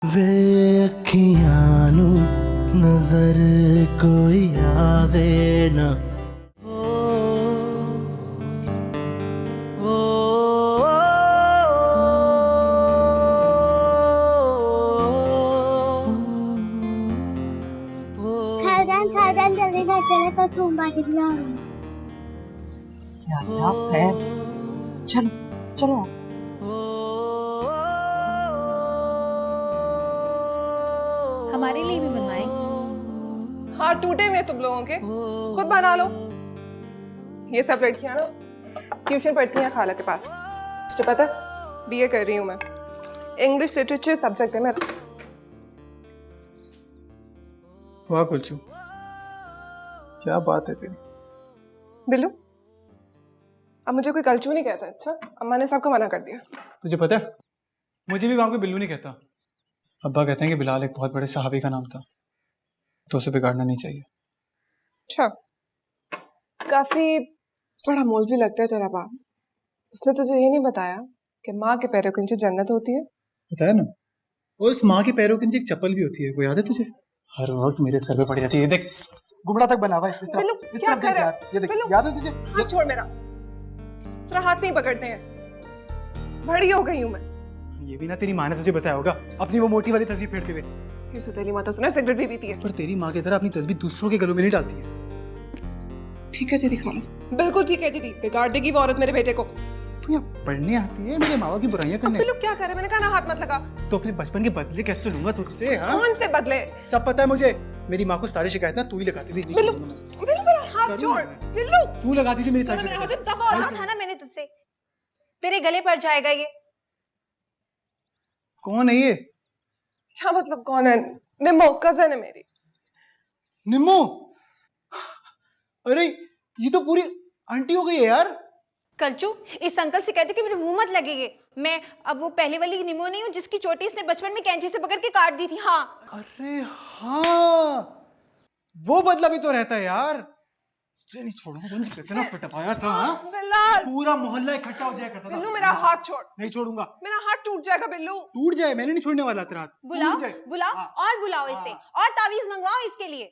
वे अखियां नू नजर कोई आवे ना खारदान जल्दी घर चले पर तुम बाजी बुला रही है। चलो चलो हमारे लिए भी बनवाएं। हाँ टूटे हुए तुम लोगों के, खुद बना लो। ये सब लड़कियां ना ट्यूशन पढ़ती हैं खाला के पास। तुझे पता है बीए कर रही हूँ मैं, इंग्लिश लिटरेचर सब्जेक्ट है मेरा। वाह कुलचू, क्या बात है तेरी। बिल्लू अब मुझे कोई कलचू नहीं कहता। अच्छा अम्मा ने सबको मना कर दिया। तुझे पता है मुझे भी वहां कोई बिल्लू नहीं कहता। अब्बा कहते हैं कि बिलाल एक बहुत बड़े सहाबी का नाम था, तो उसे बिगाड़ना नहीं चाहिए। अच्छा काफी बड़ा मौलवी लगता है तेरा बाप। उसने तुझे ये नहीं बताया कि माँ के पैरों के नीचे जन्नत होती है। बताया ना। और उस माँ के पैरों के नीचे एक चप्पल भी होती है, वो याद है तुझे? हर वक्त मेरे सर पे पड़ जाती है। देख गुबड़ा तक बना हुआ है इस बिल्लू, तरफ, इस क्या तरफ कर देख रहा यार, है? ये देख, बिल्लू, याद है तुझे? हाथ छोड़ मेरा। इस तरह हाथ नहीं पकड़ते हैं, बड़ी हो गई हूँ मैं। ये भी ना तेरी माँ ने तुझे बताया होगा, अपनी वो मोटी वाली तस्वीर फेरते हुए। फिर से तेरी माता सुना सिगरेट भी पीती है। पर तेरी माँ की तरह अपनी तस्वीर दूसरों के गलों में नहीं डालती है। ठीक है दीदी खा लो। बिल्कुल ठीक है दीदी, बिगाड़ देगी वो औरत मेरे बेटे को। तू यहाँ पढ़ने आती है मेरे माँ बाप की बुराइयां करने। बिल्लू क्या कर रहा है? मैंने कहा ना हाथ मत लगा। तो अपने बचपन के बदले कैसे लूंगा तुझसे? हाँ? कौन से बदले? सब पता है मुझे। मेरी माँ को सारी शिकायत ना तू ही लगाती थी। बिल्लू बिल्लू मेरा हाथ छोड़। बिल्लू तू लगाती थी मेरी सारी मेरा शिकायत। हाथ दफा हो जा। था ना मैंने तुझसे, तेरे गले पड़ जाएगा ये। कौन है ये? क्या मतलब कौन है? निम्मो कजन है मेरी। निम्मो? अरे ये तो पूरी आंटी हो गई है यार। कलचू इस अंकल से कहते कि मेरे मुंह मत लगेगे। मैं अब वो पहले वाली निमो नहीं हूँ जिसकी चोटी इसने बचपन में कैंची से पकड़ के काट दी थी। हाँ अरे हाँ, वो बदला भी तो रहता है यार। तुझे नहीं छोड़ूंगा, तुझे कितना पिटवाया था। हाँ? बिल्लाल पूरा मोहल्ला इकट्ठा हो जाया करता था। बिल्लू मेरा हाथ छोड़। नहीं छोड़ूंगा। मेरा हाथ टूट जाएगा बिल्लू। टूट जाए, मैंने नहीं छोड़ने वाला तेरा हाथ। बुलाओ टूट जाए। बुलाओ हाँ। और बुलाओ इसे और तावीज मंगवाओ इसके लिए।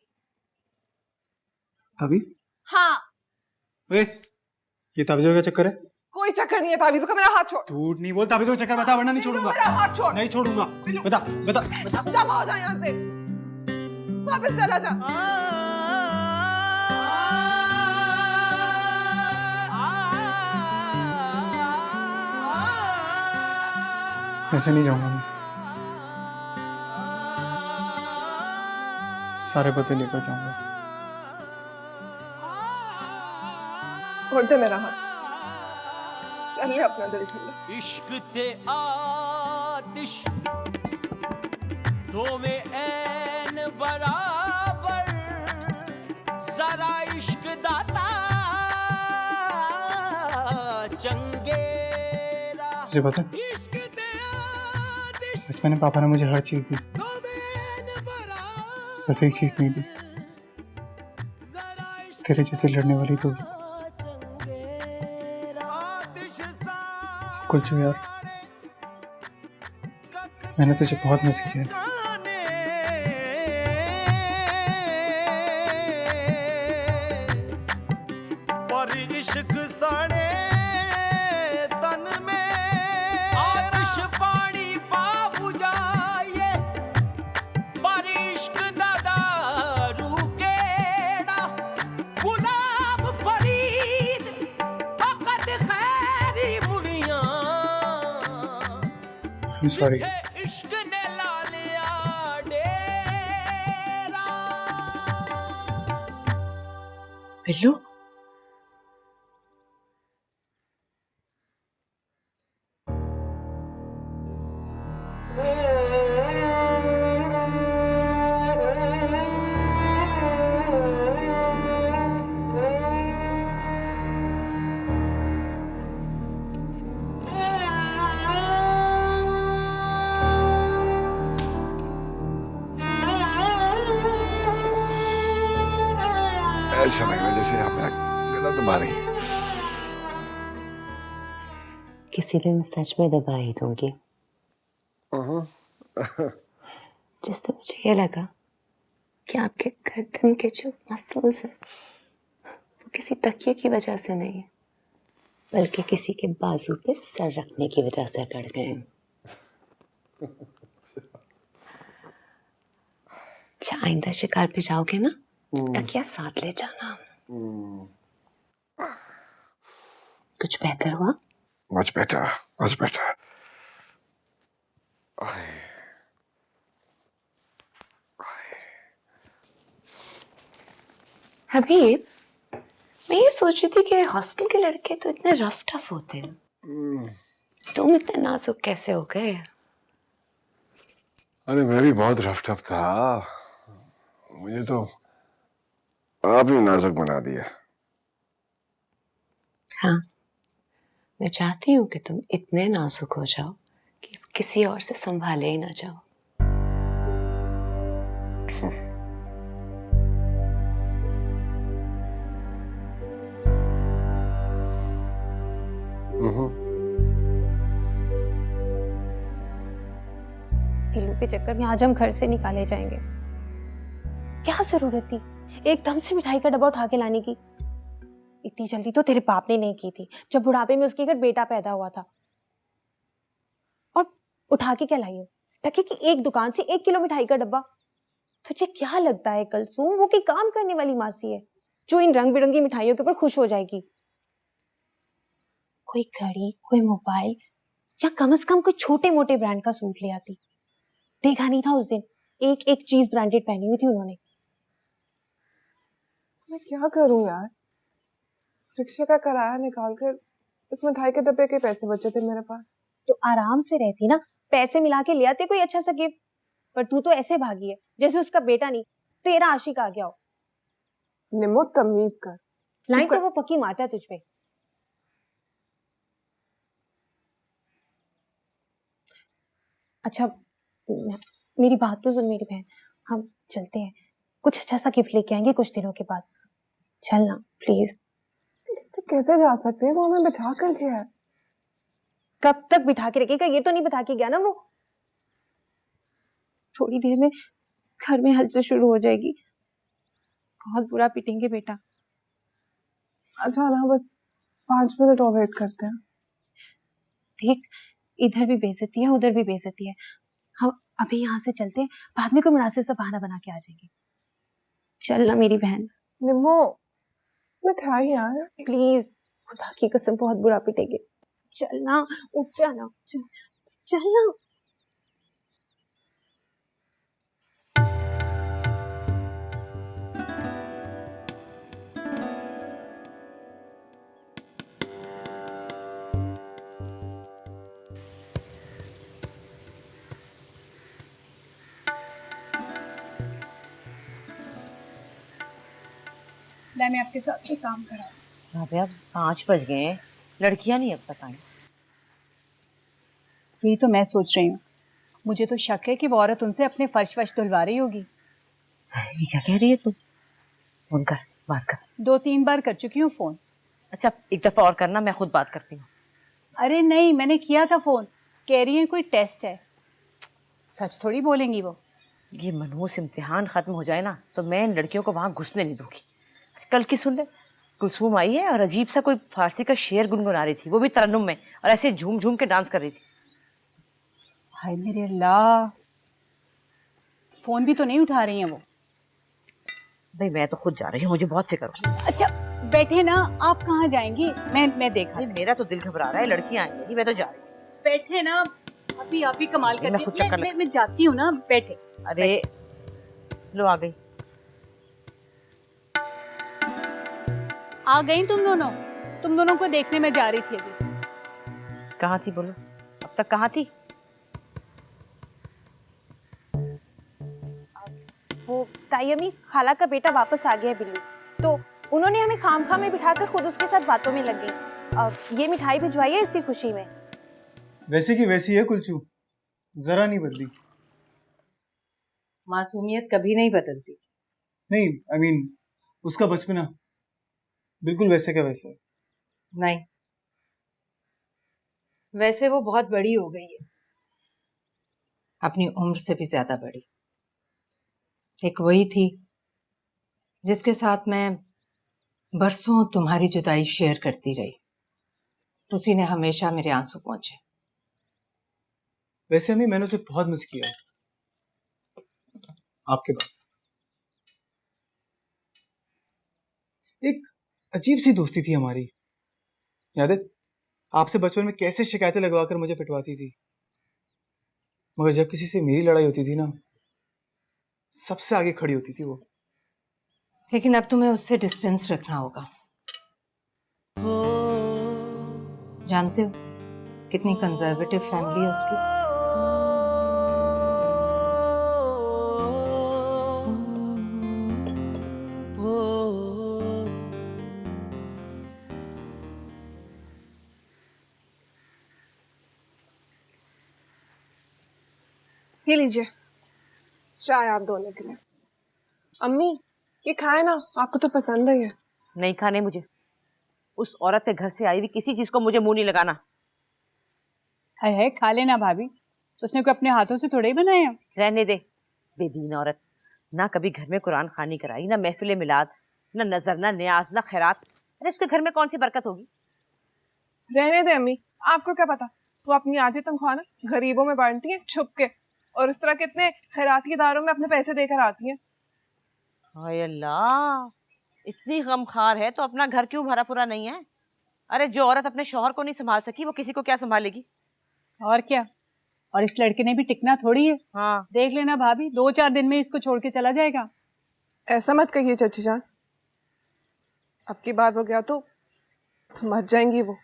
तावीज? हाँ ओए, ये तावीज़ों का चक्कर है? कोई चक्कर नहीं है तावीज़ों का। मेरा हाथ छोड़। झूठ नहीं बोल, तावीज़ों का चक्कर बता वरना नहीं छोड़ूंगा। मेरा हाथ छोड़। नहीं छोड़ूंगा। बता बता बता। दफा हो जा यहाँ से, वापस चला जा। ऐसे नहीं जाऊंगा मैं। सारे पते लेकर जाऊंगा। छोड़ दे मेरा हाथ, कर ले अपना दिल ठंडा। इश्क ते आतिश दोवें ऐन बराबर, जरा इश्क दाता चंगेरा। तुझे पता है इश्क ते आतिश बचपन में पापा ने मुझे हर चीज दी, बस एक चीज नहीं दी, तेरे जैसे लड़ने वाली दोस्त। कुलचू यार, मैंने तुझे बहुत मिस किया है। पर इश्क साड़े तन में आतिश पानी पा बुझाए, पर इश्क दारू केड़ा गुलाब फरीद फकत खैरी मुड़ियां। I'm sorry. इश्क ने ला लिया डेरा। बिल्लू ऐसा लग रहा है जैसे आपने गला दबा रही है। किसी दिन सच में दबा ही दूंगी। जिससे मुझे ये लगा कि आपके गर्दन के जो मसल्स हैं वो किसी तकिए की वजह से नहीं है, बल्कि किसी के बाजू पे सर रखने की वजह से अकड़ गए हैं। अच्छा, आइंदा शिकार पे जाओगे ना, तकिया साथ ले जाना। कुछ बेहतर हुआ? Much better, much better. हबीब, मैं ये सोच रही थी कि हॉस्टल के लड़के तो इतने रफ टफ होते हैं, तुम इतने नाजुक कैसे हो गए? अरे मैं भी बहुत रफ टफ था, मुझे तो आपने नाजुक बना दिया। हाँ, मैं चाहती हूँ कि तुम इतने नाजुक हो जाओ कि किसी और से संभाले ही ना जाओ। पिल्लू के चक्कर में आज हम घर से निकाले जाएंगे। क्या जरूरत थी एकदम से मिठाई का डब्बा उठा के लाने की? इतनी जल्दी तो तेरे बाप ने नहीं की थी, जब बुढ़ापे में उसके घर बेटा पैदा हुआ था। और उठा के क्या लाई हो? टके की एक दुकान से 1 किलो मिठाई का डब्बा? तुझे क्या लगता है कलसूम, वो की काम करने वाली मासी है जो इन रंग बिरंगी मिठाइयों के ऊपर खुश हो जाएगी? कोई घड़ी, कोई मोबाइल, या कम से कम कोई छोटे मोटे ब्रांड का सूट ले आती। देखा नहीं था उस दिन एक एक चीज ब्रांडेड पहनी हुई थी उन्होंने। मैं क्या करूं यार, रिक्शे का किराया निकाल कर इस मिठाई के डब्बे के पैसे बचे थे मेरे पास। तो आराम से रहती ना, पैसे मिला के ले आते कोई अच्छा सा गिफ्ट। पर तू तो ऐसे भागी है जैसे उसका बेटा नहीं तेरा आशिक आ गया हो। निम्मो तमीज कर। लाइन तो वो पक्की मारता है तुझ पे। अच्छा मेरी बात तो सुन मेरी बहन, हम चलते हैं, कुछ अच्छा सा गिफ्ट लेके आएंगे कुछ दिनों के बाद। चल ना प्लीज। इससे कैसे जा सकते हैं, वो हमें बिठा कर गया है। कब तक बिठा के रखेगा, ये तो नहीं बिठा के गया ना वो। थोड़ी देर में घर में हलचल शुरू हो जाएगी, बहुत बुरा पिटेंगे बेटा। अच्छा ना, बस 5 मिनट और वेट करते हैं। देख, इधर भी बेइज्जती है उधर भी बेइज्जती है, हम अभी यहाँ से चलते हैं, बाद में कोई मुनासिब सा बहाना बना के आ जाएंगे। चल ना मेरी बहन। निम्मो मिठाई यार प्लीज, खुदा की कसम बहुत बुरा पिटेंगे। चल ना, उठ जाना, चल ना। मैं आपके साथ कोई काम करा। अबे अब 5 बज गए हैं, लड़कियां नहीं अब तक आई। यही तो मैं सोच रही हूँ, मुझे तो शक है कि वो औरत उनसे अपने फर्श वर्श धुलवा रही होगी। ये क्या कह रही है तू? फोन कर, बात कर। 2-3 बार कर चुकी हूँ फोन। अच्छा, एक दफा और करना, मैं खुद बात करती हूँ। अरे नहीं, मैंने किया था फोन, कह रही है कोई टेस्ट है। सच थोड़ी बोलेंगी वो। ये मनहूस इम्तिहान खत्म हो जाए ना तो मैं इन लड़कियों को वहां घुसने नहीं दूंगी। कल की सुन ले, कुलसूम आई है और अजीब सा कोई फारसी का शेर गुनगुना रही थी, वो भी तरन्नुम में, और ऐसे झूम झूम के डांस कर रही थी। हाय मेरे अल्लाह, फोन भी तो नहीं उठा रही हैं वो। भाई मैं तो खुद जा रही हूँ, मुझे बहुत फिक्र है। अच्छा बैठे ना, आप कहाँ जाएंगी? मैं देखा। मेरा तो दिल घबरा रहा है, लड़कियां आई मेरी, मैं तो जा रही हूँ। बैठे ना, अभी आप ही कमाल मैं खुद चक्कर करती हैं। मैं जाती हूँ ना, बैठे। अरे लो आ गई। आ गई तुम दोनों को देखने में जा रही थी अभी। कहाँ थी बोलो, अब तक कहाँ थी? वो तायमी खाला का बेटा वापस आ गया है बिल्लू, तो उन्होंने हमें खामखा में बिठाकर खुद उसके साथ बातों में लग गई। अब ये मिठाई भिजवाई है इसी खुशी में। वैसे की वैसी है कुलचू, जरा नहीं बदली। मासूमियत कभी नहीं बदलती। नहीं आई मीन उसका बचपना बिल्कुल वैसे का वैसा है। नहीं, वैसे वो बहुत बड़ी हो गई है, अपनी उम्र से भी ज्यादा बड़ी। एक वही थी जिसके साथ मैं बरसों तुम्हारी जुदाई शेयर करती रही। उसी ने हमेशा मेरे आंसू पहुंचे। वैसे अम्मी मैंने उसे बहुत मिस किया है आपके बाद। एक अजीब सी दोस्ती थी हमारी, याद है? आपसे बचपन में कैसे शिकायतें लगवाकर मुझे पिटवाती थी, मगर जब किसी से मेरी लड़ाई होती थी ना, सबसे आगे खड़ी होती थी वो। लेकिन अब तुम्हें उससे डिस्टेंस रखना होगा। जानते हो कितनी कंजर्वेटिव फैमिली है उसकी। ये लीजिए चाय आप दोनों के लिए। अम्मी ये खाए ना, आपको तो पसंद है ये। नहीं खाने मुझे। उस औरत के घर से आई हुई किसी चीज को मुझे मुंह नहीं लगाना। है खा लेना भाभी, उसने कोई अपने हाथों से थोड़े ही बनाए हैं। रहने दे बेदीन औरत। ना कभी घर में कुरान खानी कराई, ना महफिल मिलाद, ना नजर, ना न्याज, ना खैरात। अरे उसके घर में कौन सी बरकत होगी। रहने दे अम्मी, आपको क्या पता, वो अपनी आधी तनख्वाह ना गरीबों में बांटती है छुप के, और इस तरह कितने खैराती इदारों में अपने पैसे देकर आती है। हाय अल्लाह, इतनी गमखार है तो अपना घर क्यों भरा पूरा नहीं है। अरे जो औरत अपने शौहर को नहीं संभाल सकी वो किसी को क्या संभालेगी। और क्या, और इस लड़के ने भी टिकना थोड़ी है। हाँ देख लेना भाभी, 2-4 दिन में इसको छोड़ के चला जाएगा। ऐसा मत कहिए चाची जान, अब की बार वो गया तो मर जाएंगी वो।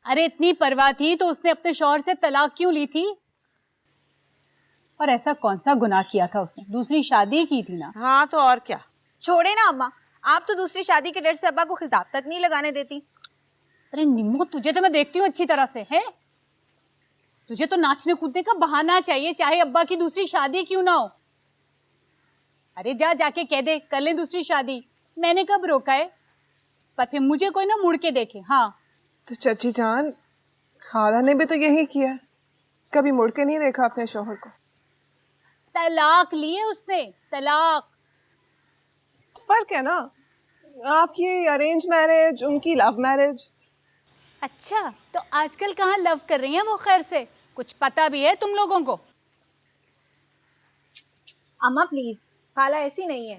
अरे इतनी परवाह थी तो उसने अपने शौहर से तलाक क्यों ली थी। और ऐसा कौन सा गुनाह किया था उसने, दूसरी शादी की थी ना। हाँ तो और क्या। छोड़े ना अम्मा, आप तो दूसरी शादी के डर से अब्बा को खिताब तक नहीं लगाने देती। अरे निम्मो, तुझे तो मैं देखती हूँ अच्छी तरह से, है तुझे तो नाचने कूदने का बहाना चाहिए, चाहे अब्बा की दूसरी शादी क्यों ना हो। अरे जा जाके कह दे कर ले दूसरी शादी, मैंने कब रोका है। पर फिर मुझे कोई ना मुड़ के देखे। हाँ तो चाची जान, खाला ने भी तो यही किया, कभी मुड़ के नहीं देखा अपने शौहर को। तलाक लिए उसने, तलाक। फर्क है ना, आपकी अरेंज मैरिज, उनकी लव मैरिज। अच्छा तो आजकल कहाँ लव कर रही हैं वो, खैर से कुछ पता भी है तुम लोगों को। अम्मा प्लीज, खाला ऐसी नहीं है।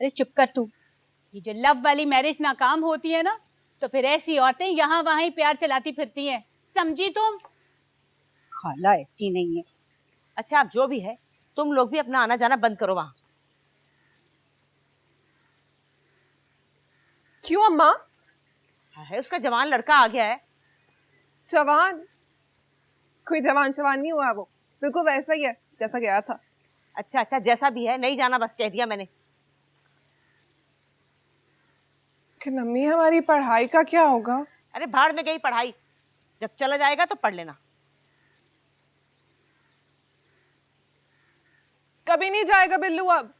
अरे चुप कर तू। ये जो लव वाली मैरिज नाकाम होती है ना, तो फिर ऐसी औरतें यहाँ वहाँ ही प्यार चलाती फिरती हैं, समझी तुम। खाला ऐसी नहीं है। अच्छा आप जो भी है, तुम लोग भी अपना आना जाना बंद करो वहां। क्यों अम्मा? है उसका जवान लड़का आ गया है। जवान? कोई जवान शवान नहीं हुआ, वो बिल्कुल वैसा ही है जैसा गया था। अच्छा अच्छा जैसा भी है, नहीं जाना बस, कह दिया मैंने। कि अम्मी हमारी पढ़ाई का क्या होगा? अरे भाड़ में गई पढ़ाई, जब चला जाएगा तो पढ़ लेना। कभी नहीं जाएगा बिल्लू अब।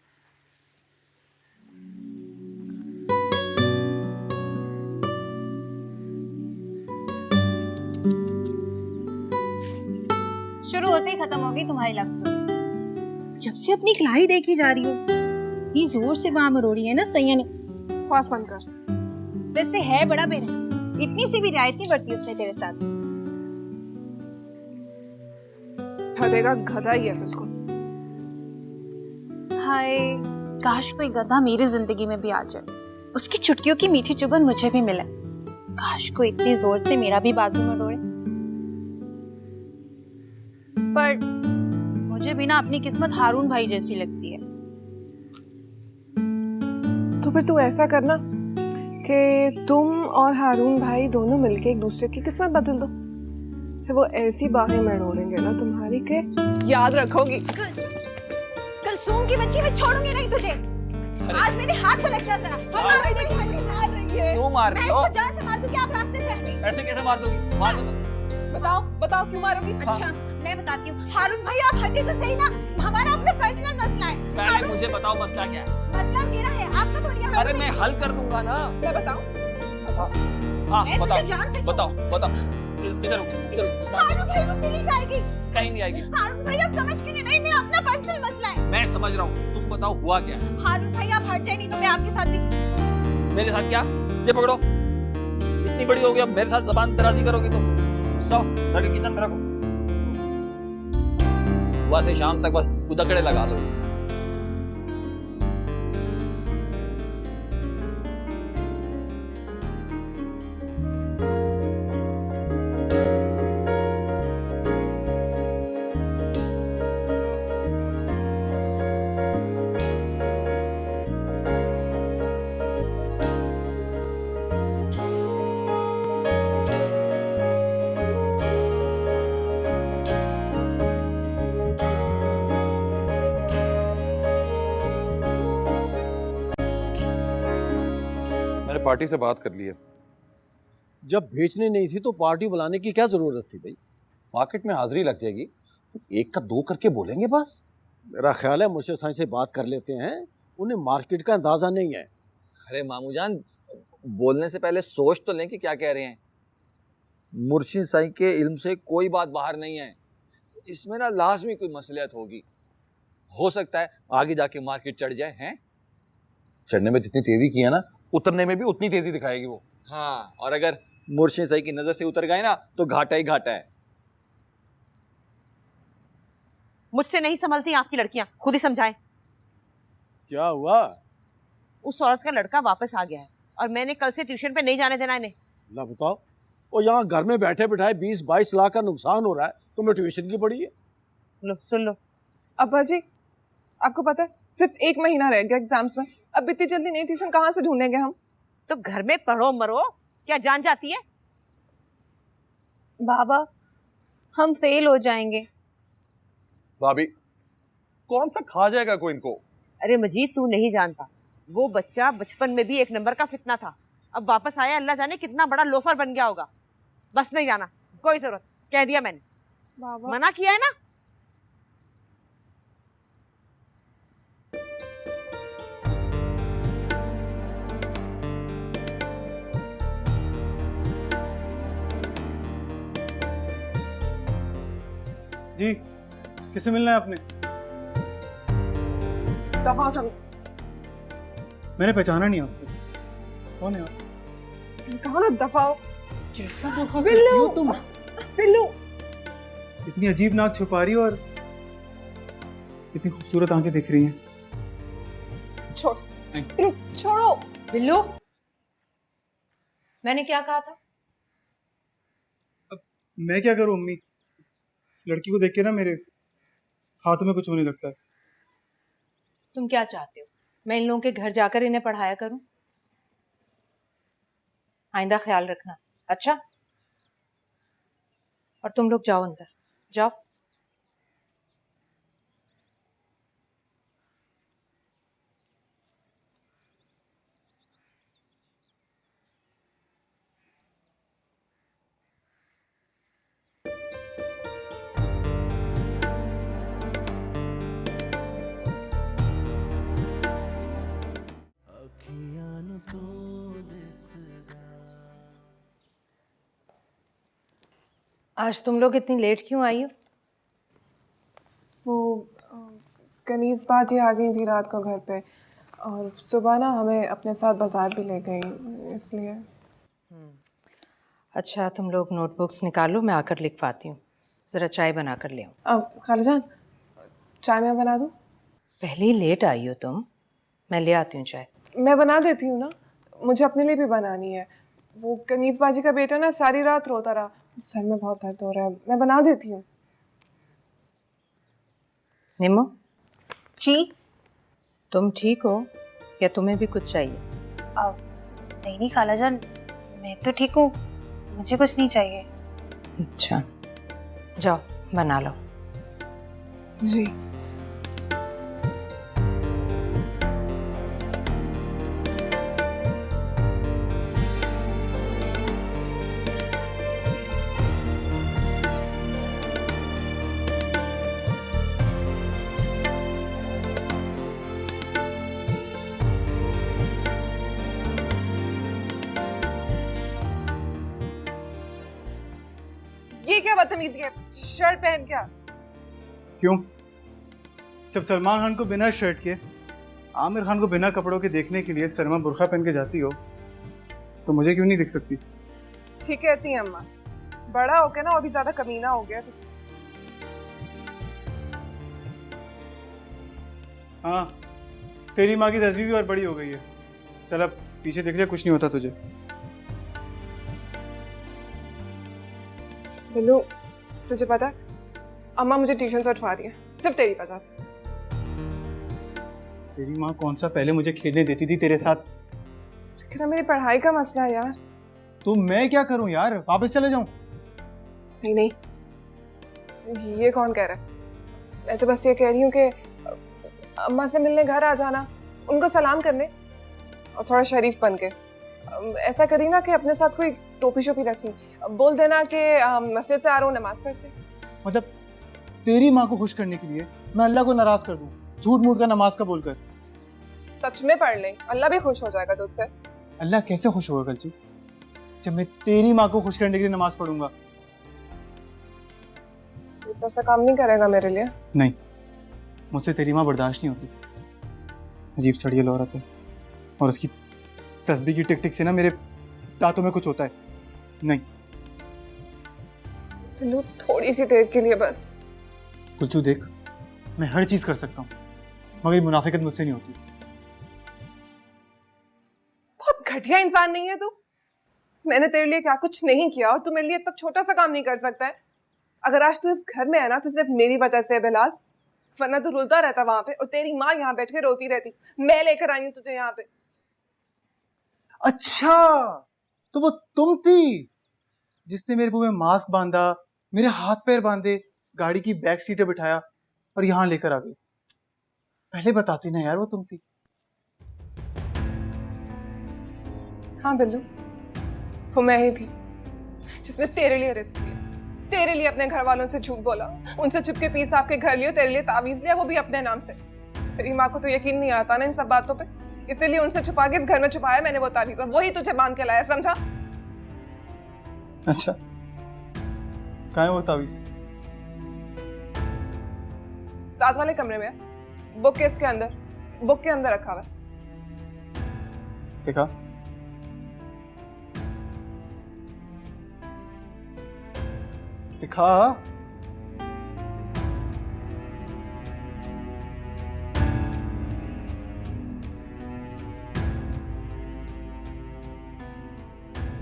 शुरू होते ही खत्म हो गई तुम्हारी लव स्टोरी। जब से अपनी क्लाई देखी जा रही हो, ये जोर से वहां मरोड़ी है ना सैया ने। पास बंद कर। वैसे है बड़ा बेरहम, इतनी सी भी रियायत नहीं बरती उसने तेरे साथ। गधेगा गधा ही है बिल्कुल। हाय काश कोई गधा मेरी जिंदगी में भी आ जाए, उसकी चुटकियों की मीठी चुभन मुझे भी मिले। काश कोई इतनी जोर से मेरा भी बाजू मरोड़े। पर मुझे भी ना अपनी किस्मत हारून भाई जैसी लगती है। तो फिर तू ऐसा करना कि तुम और हारून भाई दोनों मिलके एक दूसरे की किस्मत बदल दो, फिर वो ऐसी बाहें मरोड़ेंगे ना तुम्हारी के याद रखोगी। कलसूम की बच्ची, मैं छोड़ूंगी नहीं तुझे। आज मेरे हाथ पे लग जा जरा। मार रही है। क्यों मार रही हो? मैं इसको जान से मार दूं क्या आप रास्ते से हटे? ऐसे कैसे मार दोगी? मार दो। बताओ बताओ क्यों मारोगी? अच्छा मैं बताती हूँ। हारून भाई आप हटे तो सही ना, हमारा अपना पर्सनल मसला है। पहले मुझे बताओ मसला क्या है? मसला मेरा है, आपका थोड़ी है। अरे मैं हल कर दूंगा ना। मैं बताऊं? हाँ मैं बताओ तुझे जान से बताओ बताओ। इधर हारून भाई वो चली जाएगी। कहीं नहीं आएगी। हारून भाई आप समझ क्यों नहीं रहे? मेरा अपना पर्सनल मसला है। मैं समझ रहा हूँ, तुम बताओ हुआ क्या है? हारून भाई आप हट जाए, नहीं तो मैं आपके साथ भी। मेरे साथ क्या? ये पकड़ो, इतनी बड़ी हो गई, अब मेरे साथ जबान दराजी करोगी तुम? जाओ जाके किचन में रखो, सुबह से शाम तक बस उदकड़े लगा दो। मैंने पार्टी से बात कर ली है। जब बेचनी नहीं थी तो पार्टी बुलाने की क्या जरूरत थी भाई? मार्केट में हाजिरी लग जाएगी, एक का दो करके बोलेंगे बस। मेरा ख्याल है मुर्शिद साईं से बात कर लेते हैं, उन्हें मार्केट का अंदाजा नहीं है। अरे मामू जान, बोलने से पहले सोच तो लें कि क्या कह रहे हैं। मुर्शिद साईं के इल्म से कोई बात बाहर नहीं है, इसमें ना लाजमी कोई मसलियत होगी। हो सकता है आगे जाके मार्केट चढ़ जाए। हैं, चढ़ने में जितनी तेजी की है ना, उतरने में भी उतनी तेजी दिखाएगी वो। हाँ, और अगर मुर्शिद साईं की नजर से उतर गए ना तो घाटा ही घाटा है। मुझसे नहीं संभलती आपकी लड़कियां, खुद ही समझाएं। क्या हुआ? उस औरत का लड़का वापस आ गया है और मैंने कल से ट्यूशन पे नहीं जाने देना इन्हें। ना बताओ, और यहाँ घर में बैठे बिठाए 20-22 लाख का नुकसान हो रहा है, तुम्हें ट्यूशन की पड़ी है? लो सुन लो। अब्बा जी, आपको पता है सिर्फ 1 महीना रह गया एग्जाम्स में, अब इतनी जल्दी नई ट्यूशन कहाँ से ढूंढेंगे हम? तो घर में पढ़ो मरो, क्या जान जाती है? बाबा हम फेल हो जाएंगे। भाभी कौन सा खा जाएगा कोई इनको? अरे मजीद तू नहीं जानता, वो बच्चा बचपन में भी एक नंबर का फितना था, अब वापस आया अल्लाह जाने कितना बड़ा लोफर बन गया होगा। बस नहीं जाना, कोई जरूरत, कह दिया मैंने। बाबा मना किया है ना। जी, किससे मिलना है आपने? दफा समझ, मैंने पहचाना नहीं आपको। कौन है आप? कहा ना दफा हो। कैसा बिल्लू, तुम? बिल्लू, इतनी अजीब नाक छुपा रही हो और इतनी खूबसूरत आंखें दिख रही हैं। छोड़, छोड़ो। बिल्लू, मैंने क्या कहा था? अब मैं क्या करूं अम्मी, इस लड़की को देख के ना मेरे हाथों में कुछ होने लगता है। तुम क्या चाहते हो, मैं इन लोगों के घर जाकर इन्हें पढ़ाया करूं? आइंदा ख्याल रखना, अच्छा? और तुम लोग जाओ अंदर, जाओ। आज तुम लोग इतनी लेट क्यों आई हो? वो कनीज बाजी आ गई थी रात को घर पे, और सुबह ना हमें अपने साथ बाजार भी ले गई, इसलिए। अच्छा, तुम लोग नोटबुक्स निकालो, मैं आकर लिखवाती हूँ। ज़रा चाय बना कर ले आओ। अब खालाजान, चाय मैं बना दूँ? पहले ही लेट आई हो तुम, मैं ले आती हूँ चाय। मैं बना देती हूँ ना, मुझे अपने लिए भी बनानी है। वो कनीज बाजी का बेटा ना सारी रात रोता रहा, सर में बहुत दर्द हो रहा है, मैं बना देती हूँ। निम्मो जी, तुम ठीक हो या तुम्हें भी कुछ चाहिए? नहीं खालाजान, मैं तो ठीक हूँ, मुझे कुछ नहीं चाहिए। अच्छा, जाओ बना लो। जी। ये क्या बदतमीजी है, शर्ट पहन क्या? क्यों? जब सलमान खान को बिना शर्ट के, आमिर खान को बिना कपड़ों के देखने के लिए सलमा बुर्खा पहन के जाती हो, तो मुझे क्यों नहीं दिख सकती? ठीक कहती हैं अम्मा, बड़ा हो गया ना और भी ज्यादा कमीना हो गया। हाँ, तेरी माँ की तस्वीर भी और बड़ी हो गई है। चल अब पीछे देख ले, कुछ नहीं होता तुझे। बिल्लू, तुझे पता है अम्मा मुझे ट्यूशन से उठवा रही है सिर्फ तेरी वजह से। तेरी माँ कौन सा पहले मुझे खेलने देती थी तेरे साथ? लेकिन मेरी पढ़ाई का मसला है यार। तो मैं क्या करूं यार, वापस चले जाऊं? नहीं नहीं, ये कौन कह रहा है? मैं तो बस ये कह रही हूँ कि अम्मा से मिलने घर आ जाना, उनको सलाम करने, और थोड़ा शरीफ बन के ऐसा करी ना कि अपने साथ कोई टोपी शोपी रखी, बोल देना कि मस्जिद से आ रहा हूँ, नमाज पढ़ते। मतलब तेरी माँ को खुश करने के लिए मैं अल्लाह को नाराज कर दूं, झूठ मूठ का नमाज का बोलकर? सच में पढ़ ले, अल्लाह भी खुश हो जाएगा तुझसे। अल्लाह कैसे खुश होगा कलची, जब मैं तेरी माँ को खुश करने के लिए नमाज पढ़ूंगा? तो ऐसा काम नहीं करेगा मेरे लिए? नहीं, मुझसे तेरी माँ बर्दाश्त नहीं होती। अजीब सड़ियल औरत है, और उसकी तस्बीह की टिक टिक से ना मेरे दांतों में कुछ होता है। नहीं बिल्लू, थोड़ी सी देर के लिए बस। कुलचू देख, मैं हर चीज कर सकता हूँ, मगर ये मुनाफिकत मुझसे नहीं होती। बहुत घटिया इंसान नहीं है तू? मैंने तेरे लिए क्या कुछ नहीं किया और तू मेरे लिए इतना छोटा सा काम नहीं कर सकता है? अगर आज तू इस घर में है ना तो सिर्फ मेरी वजह से है बिलाल, वरना तू रुलता रहता वहां पे और तेरी माँ यहाँ बैठ के रोती रहती। मैं लेकर आई हूँ तुझे यहाँ पे। अच्छा, तो वो तुम थी जिसने मेरे मुंह में मास्क बांधा, मेरे हाथ पैर बांधे, गाड़ी की बैक सीटें बिठाया और यहाँ लेकर आ गई। पहले बताती ना यार, वो तुम थी। हाँ बिल्लू, वो मैं ही थी जिसने तेरे लिए रिस्क लिया, तेरे लिए अपने घर वालों से झूठ बोला, उनसे चुपके पीस आपके घर लियो, तेरे लिए तावीज लिया, वो भी अपने नाम से। तेरी माँ को तो यकीन नहीं आता ना इन सब बातों पे, इसलिए उनसे छुपा के इस घर में छुपाया मैंने वो तावीज, और वही तुझे बांध के लाया, समझा? अच्छा, कहाँ है वो तावीज? साथ वाले कमरे में है, बुक केस के अंदर, बुक के अंदर रखा हुआ है। देखा? दिखा।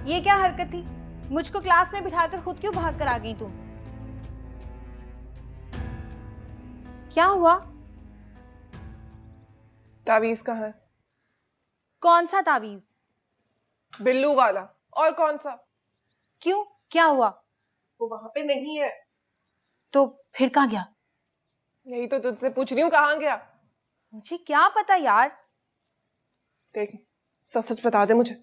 ये क्या हरकत थी? मुझको क्लास में बिठाकर खुद क्यों भाग कर आ गई तुम? क्या हुआ? तावीज कहाँ है? कौन सा तावीज? बिल्लू वाला। और कौन सा? क्यों, क्या हुआ? वो वहां पे नहीं है। तो फिर कहाँ गया? यही तो तुझसे पूछ रही हूँ, कहाँ गया? मुझे क्या पता यार। देख, सच सच बता दे मुझे।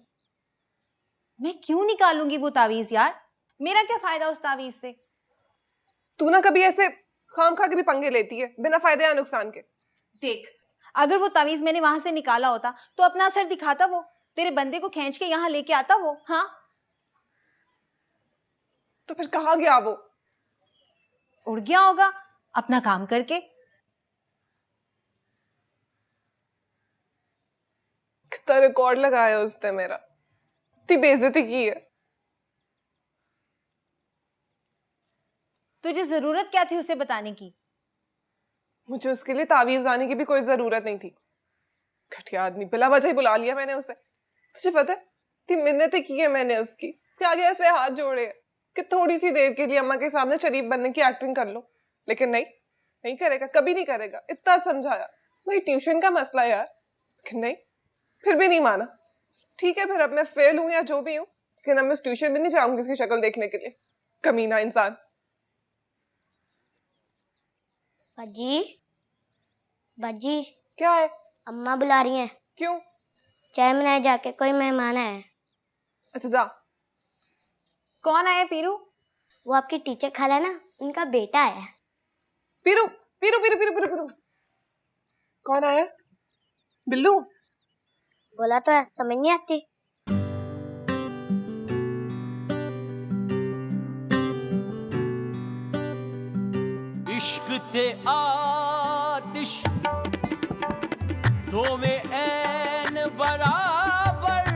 मैं क्यों निकालूंगी वो तावीज यार? मेरा क्या फायदा उस तावीज से? तू ना कभी ऐसे खाम खा के भी पंगे लेती है बिना फायदे या नुकसान के। देख, अगर वो तावीज मैंने वहां से निकाला होता तो अपना असर दिखाता, वो तेरे बंदे को खींच के यहाँ लेके आता वो। हाँ, तो फिर कहाँ गया वो? उड़ गया होगा अपना काम करके। कितना रिकॉर्ड लगाया उसने मेरा, इतनी बेइज्जती की है। तुझे जरूरत क्या थी उसे बताने की? मुझे उसके लिए तावीज लाने की भी कोई जरूरत नहीं थी। घटिया आदमी, बिला वजह ही बुला लिया मैंने उसे। तुझे पता है, इतनी मिन्नतें की है मैंने उसकी, उसके आगे ऐसे हाथ जोड़े कि थोड़ी सी देर के लिए अम्मा के सामने शरीफ बनने की एक्टिंग कर लो, लेकिन नहीं करेगा, कभी नहीं करेगा। इतना समझाया, वही ट्यूशन का मसला है यार, लेकिन नहीं, फिर भी नहीं माना। ठीक है, फिर अब मैं फेल हूं या जो भी हूं, लेकिन अब मैं उस ट्यूशन भी नहीं जाऊंगी उसकी शक्ल देखने के लिए। कमीना इंसान। बाजी, बाजी, क्या है? अम्मा बुला रही हैं। क्यों? चाय बनाए जाके, कोई मेहमान है। अच्छा जा। कौन आया पीरू? वो आपकी टीचर खाला ना, उनका बेटा है। पीरू पीरू पीरू पीरू पीरू पीरू। कौन आया? बिल्लू? बोला तो है, समझ नहीं आती। इश्क ते आतिश दो में ऐन बराबर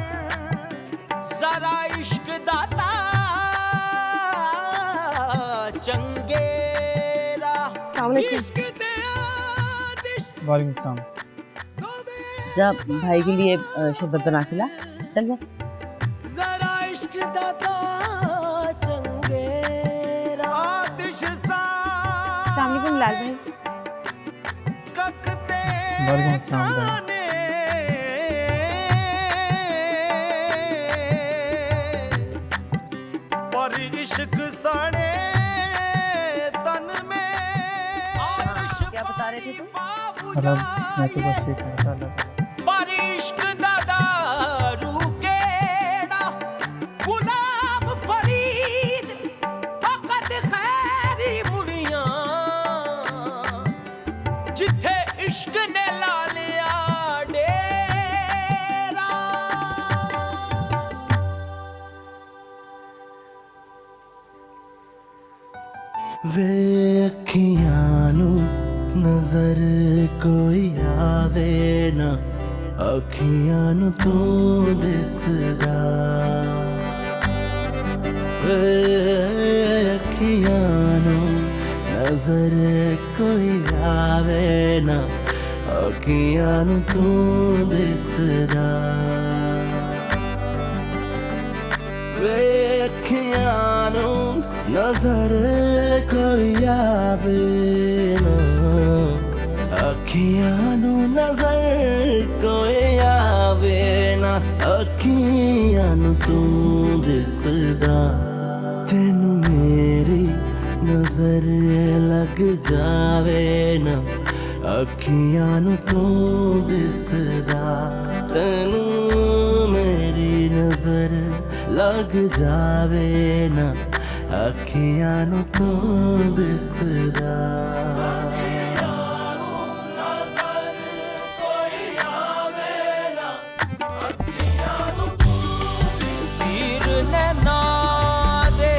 जरा इश्क दाता चंगेरा इश्क ते आतिश। वालेकुम सलाम। जा भाई के लिए शरबत बना के ला, चल जा। जरा इश्क दाता चंगेरा आतिश सा। अस्सलाम वालेकुम लाल भाई। वालेकुम सलाम भाई। पर इश्क सड़े तन में। क्या बता रहे थे तुम? मतलब मैं तो बस ये कह रहा था पर इश्क दादा रूकेड़ा गुलाब फरीद फकत खैरी मुड़ियां जिथे इश्क ने ला लिया डेरा। वे अखियां नू नजर कोई आवे ना अखियां नू तू दिसदा। वे अखियां नू नजर कोई आवे ना अखियां नू तू दिसदा। वे अखियां नू नजर कोई आवे ना अखियां नू नजर कोई आवे ना अखियां नू तू दिसदा। तेनू मेरी नजर लग जावे ना अखियां नू तू दिसदा। तेनू मेरी नजर लग जावे ना अखियां नू तू दिसदा। तीर नैना दे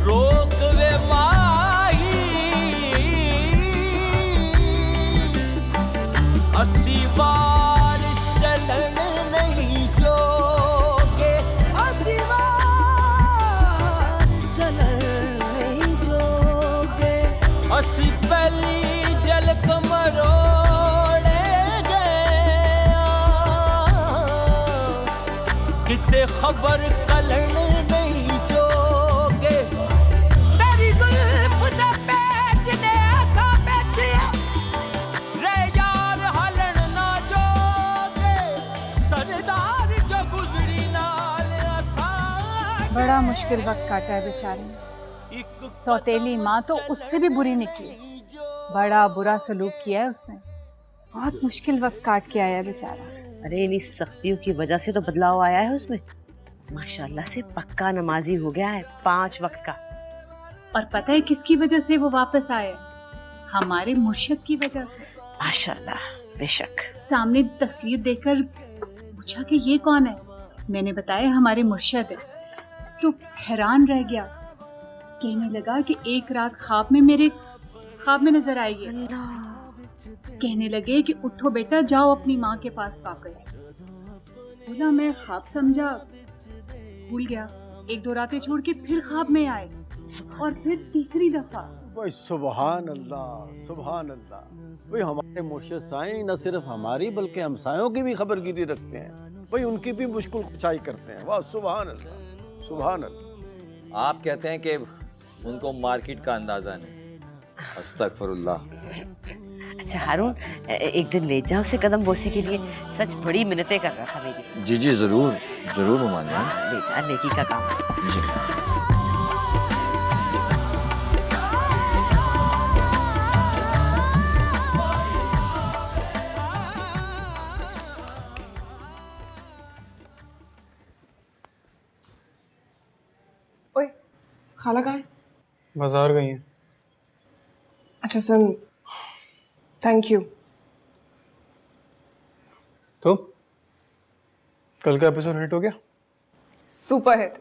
रोक वे माही अस्सी बार चलन नहीं जोगे। अस्सी बार चलन नहीं जोगे। अस्सी पहली जल कमरोड़े गया किते खबर कलन नहीं जोगे। तेरी जुल्फ दे पेच ने ऐसा बैठिया रे यार हलन ना जोगे। सरदार जो गुजरी नाल आसान। बड़ा मुश्किल वक्त काटा है बेचारे ने। सौतेली माँ तो उससे भी बुरी निकली। बड़ा बुरा सलूक किया है उसने। बहुत मुश्किल वक्त काट के आया है बेचारा। अरे इन सख्तियों की वजह से तो बदलाव आया है उसमें। माशाल्लाह से पक्का नमाजी हो गया है, 5 वक्त का। और पता है किसकी वजह से वो वापस आए? हमारे मुर्शिद की वजह से। माशाल्लाह, बेशक। सामने तस्वीर देखकर पूछा कि ये कौन है। मैंने बताया हमारे मुर्शिद है। तो हैरान रह गया। कहने लगा कि एक रात ख्वाब में मेरे ख्वाब में नजर आई है। कहने लगे कि उठो बेटा, जाओ अपनी माँ के पास वापस। बोला मैं ख्वाब समझा, भूल गया। 1-2 रातें छोड़ के फिर ख्वाब में आए और फिर तीसरी दफा। भाई सुभान अल्लाह, सुभान अल्लाह। भाई हमारे मुर्शिद साईं न सिर्फ हमारी बल्कि हमसायों की भी खबरगिरी रखते हैं। भाई उनकी भी मुश्किल कुचाई करते हैं। वाह सुभान अल्लाह, सुभान अल्लाह। आप कहते हैं कि उनको मार्केट का अंदाजा नहीं। अस्तगफिरुल्लाह। अच्छा हारून, एक दिन ले जाओ उसे कदम बोसी के लिए। सच बड़ी मिन्नतें कर रहा था मेरी। जी जी जरूर जरूर मान ले जा, नेकी का काम है। जी। ओए, खाला कहाँ है? बाजार गई हैं। अच्छा सुन, थैंक यू। तो कल का एपिसोड हिट हो गया? Super hit.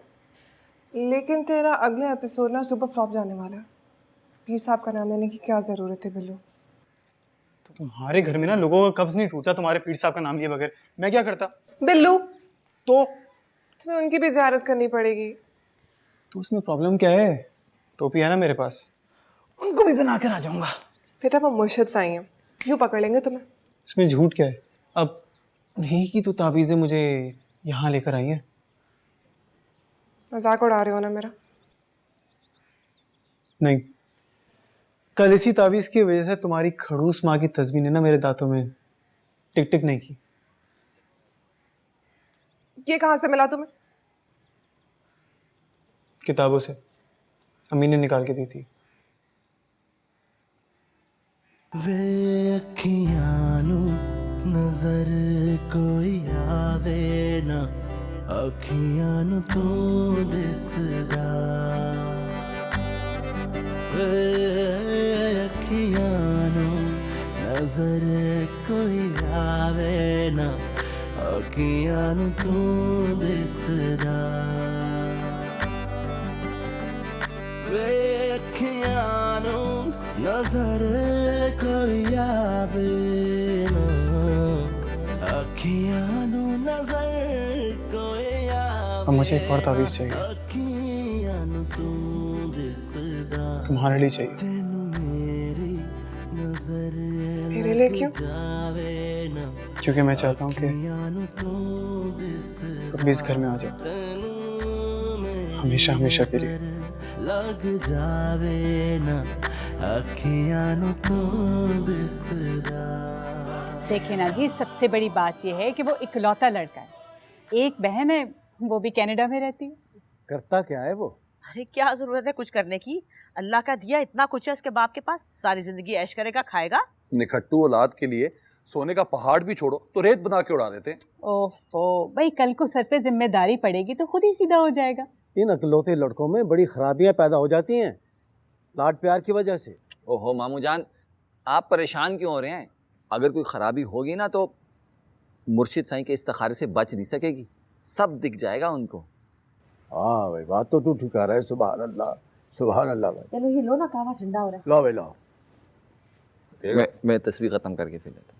लेकिन तेरा अगला एपिसोड ना सुपर फ्लॉप जाने वाला है। पीर साहब का नाम लेने की क्या जरूरत है बिल्लू? तो तुम्हारे घर में ना लोगों का कब्ज नहीं टूटा तुम्हारे पीर साहब का नाम लिए बगैर। मैं क्या करता? बिल्लू तो तुम्हें उनकी भी ज़ियारत करनी पड़ेगी। तो उसमें प्रॉब्लम क्या है? टोपी है ना मेरे पास, उनको भी बना कर आ जाऊंगा। बेटा वो मुर्शिद साईं हैं, यूँ पकड़ लेंगे तुम्हें। इसमें झूठ क्या है? अब उन्हीं की तो तावीज़ें मुझे यहाँ लेकर आई हैं। मजाक उड़ा रहे हो ना मेरा? नहीं, कल इसी तावीज़ की वजह से तुम्हारी खड़ूस माँ की तस्वीर ने ना मेरे दांतों में टिक टिक नहीं की। ये कहाँ से मिला तुम्हें? किताबों से, अम्मी ने निकाल के दी थी। वे अखियां नू नजर कोई आवे ना, अखियां नू तू दिसदा। वे अखियां नू नजर कोई आवे ना, अखियां नू तू दिसदा। वे अखियां नू नजर कोई आवे ना, अखियां नू नजर कोई आवे। अब मुझे एक और तावीज़ चाहिए, अखियां नू तू दिसदा। तुम्हारे लिए चाहिए। मेरे लिए क्यों? क्योंकि मैं चाहता हूँ कि तुम भी इस घर में आ जाओ, हमेशा हमेशा के लिए। लग जावे ना, अखियां नू तू दिसदा। देखे ना जी, सबसे बड़ी बात यह है कि वो इकलौता लड़का है। एक बहन है, वो भी कनाडा में रहती है। करता क्या है वो? अरे क्या जरूरत है कुछ करने की? अल्लाह का दिया इतना कुछ है उसके बाप के पास, सारी जिंदगी ऐश करेगा, खाएगा। निखट्टू औलाद के लिए सोने का पहाड़ भी छोड़ो तो रेत बना के उड़ा देते। ओफो भाई, कल को सर पे जिम्मेदारी पड़ेगी तो खुद ही सीधा हो जाएगा। इन अकलौते लड़कों में बड़ी खराबियां पैदा हो जाती हैं, लाड प्यार की वजह से। ओहो मामू जान, आप परेशान क्यों हो रहे हैं? अगर कोई खराबी होगी ना तो मुर्शिद साईं के इस्तिखारे से बच नहीं सकेगी, सब दिख जाएगा उनको। हाँ भाई, बात तो तू ठीक कह रहा है। सुभान अल्लाह, सुभान अल्लाह भाई। चलो ये लो ना, कहवा ठंडा हो रहा है। लो भाई लो। मैं तस्वीर खत्म करके फिर लेता हूँ।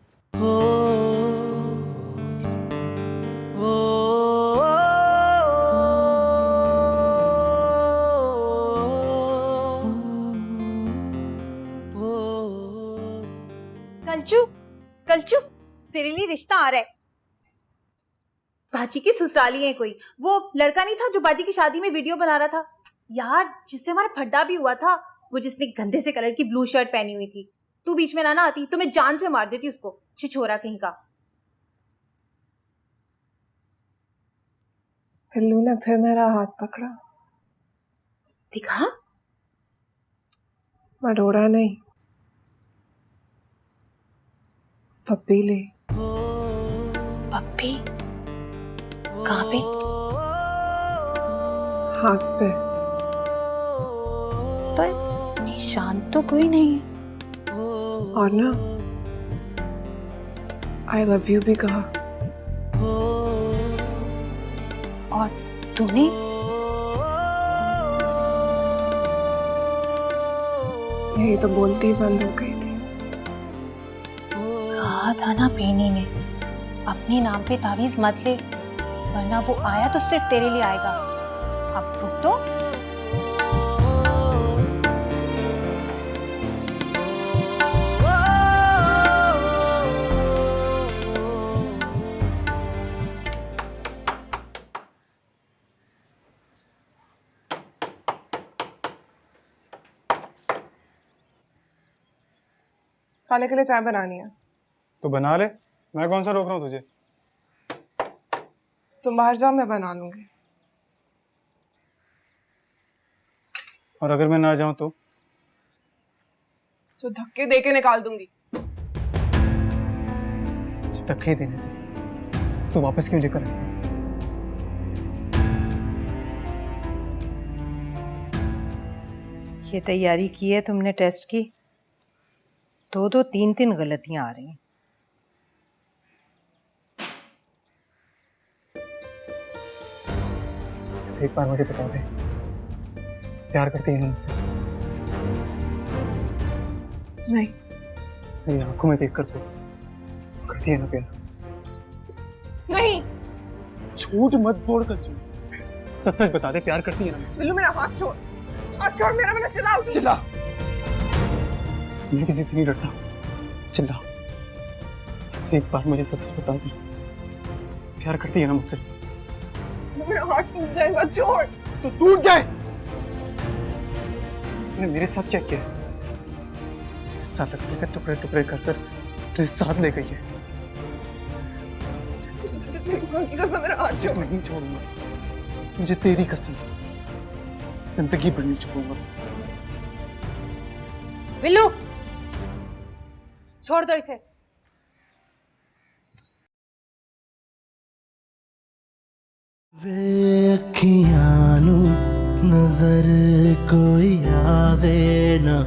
कलचू, कलचू, तेरे लिए रिश्ता आ रहा है। बाजी की ससुराली है कोई, वो लड़का नहीं था जो बाजी की शादी में वीडियो बना रहा था यार, जिससे हमारा फड्डा भी हुआ था, वो जिसने गंदे से कलर की ब्लू शर्ट पहनी हुई थी। तू बीच में ना आती तो मैं जान से मार देती उसको, छिछोरा कहीं का। बिल्लू ने फिर मेरा हाथ पकड़ा। दिखा, मडोरा नहीं, पप्पी ले। पप्पी? कहाँ पे? हाथ पे। पर निशान तो कोई नहीं है। और ना, आई लव यू भी कहा। और तूने? यही तो बोलती ही बंद हो गई थी। कहा था ना पीनी ने, अपने नाम पे तावीज मत ले, वरना वो आया तो सिर्फ तेरे लिए आएगा। अब भुगतो। खाने के लिए चाय बनानी है तो बना ले, मैं कौन सा रोक रहा हूँ तुझे? तुम बाहर जाओ, मैं बना लूंगी। और अगर मैं ना जाऊं तो धक्के दे के निकाल दूंगी। धक्के देने थे तो वापस क्यों लेकर आई? ये तैयारी की है तुमने टेस्ट की? दो दो तीन तीन गलतियां आ रही हैं। एक बार मुझे बता दे, प्यार करती है मुझसे? नहीं। मेरी आंखों में देखकर तो करती है ना प्यार। नहीं। झूठ मत बोल कर, सच सच बता दे, प्यार करती है ना? बिल्लू मेरा हाथ छोड़, हाथ छोड़ मेरा, मैंने चिल्लाओगी। चिल्ला। मैं किसी से नहीं डरता, चिल्ला। बस एक बार मुझे सच सच बता दे, प्यार करती है ना मुझसे? मेरा हाथ टूट जाएगा, छोड़। तो टूट जाए। तूने मेरे साथ क्या किया? साथ रखते टुकड़े टुकड़े कर कर तेरे साथ ले गई है। कसम, मेरा हाथ छोड़। नहीं छोड़ूंगा, मुझे तेरी कसम, जिंदगी भर नहीं छोड़ूंगा। बिल्लू, छोड़ दो इसे। वे अखियां नू नजर कोई आवे ना